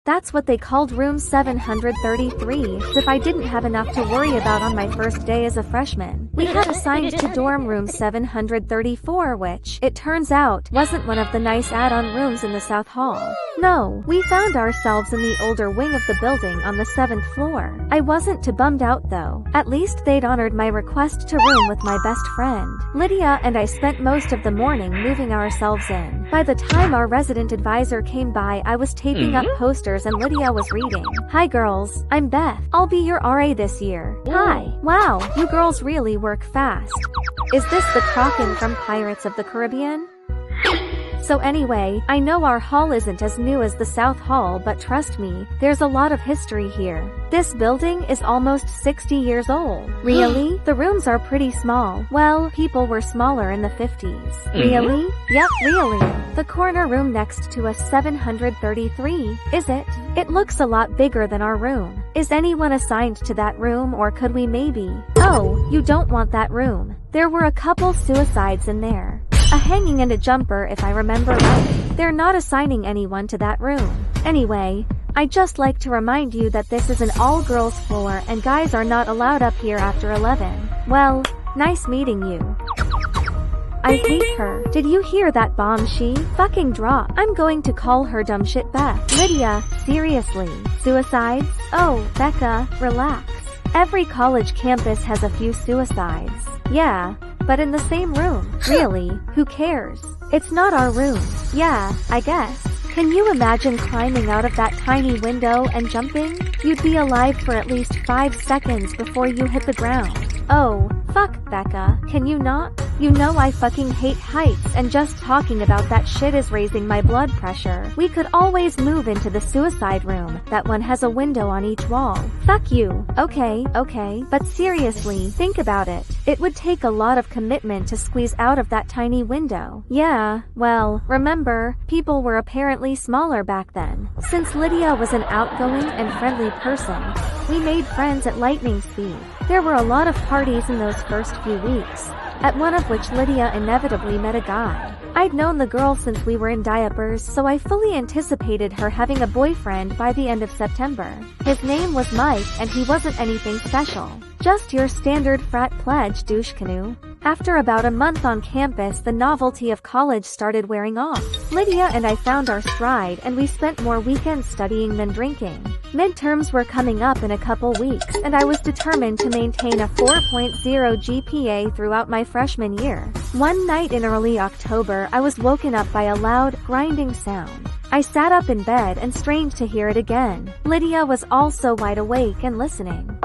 That's what they called room 733, as if I didn't have enough to worry about on my first day as a freshman. We got assigned to dorm room 734, which, it turns out, wasn't one of the nice add-on rooms in the South Hall. No, we found ourselves in the older wing of the building on the 7th floor. I wasn't too bummed out though. At least they'd honored my request to room with my best friend. Lydia and I spent most of the morning moving ourselves in. By the time our resident advisor came by, I was taping up posters and Lydia was reading. Hi girls, I'm Beth. I'll be your RA this year. Hi. Wow, you girls really work fast. Is this the Kraken from Pirates of the Caribbean? So anyway, I know our hall isn't as new as the South Hall, but trust me, there's a lot of history here. This building is almost 60 years old. Really? The rooms are pretty small. Well, people were smaller in the 50s. Really? Yep, really. The corner room next to us 733, is it? It looks a lot bigger than our room. Is anyone assigned to that room, or could we maybe? Oh, you don't want that room. There were a couple suicides in there. A hanging and a jumper if I remember right. They're not assigning anyone to that room. Anyway, I'd just like to remind you that this is an all-girls floor and guys are not allowed up here after 11. Well, nice meeting you. I hate her. Did you hear that bomb she fucking dropped? I'm going to call her dumb shit Beth. Lydia, seriously. Suicides? Oh, Becca, relax. Every college campus has a few suicides. Yeah. But in the same room. Really, who cares? It's not our room. Yeah, I guess. Can you imagine climbing out of that tiny window and jumping? You'd be alive for at least 5 seconds before you hit the ground. Oh, fuck, Becca. Can you not? You know I fucking hate heights, and just talking about that shit is raising my blood pressure. We could always move into the suicide room. That one has a window on each wall. Fuck you. Okay, but seriously, think about it. It would take a lot of commitment to squeeze out of that tiny window. Yeah, well, remember, people were apparently smaller back then. Since Lydia was an outgoing and friendly person, we made friends at lightning speed. There were a lot of parties in those first few weeks, at one of which Lydia inevitably met a guy. I'd known the girl since we were in diapers, so I fully anticipated her having a boyfriend by the end of September. His name was Mike, and he wasn't anything special. Just your standard frat pledge douche canoe. After about a month on campus, the novelty of college started wearing off. Lydia and I found our stride, and we spent more weekends studying than drinking. Midterms were coming up in a couple weeks, and I was determined to maintain a 4.0 GPA throughout my freshman year. One night in early October, I was woken up by a loud, grinding sound. I sat up in bed and strained to hear it again. Lydia was also wide awake and listening.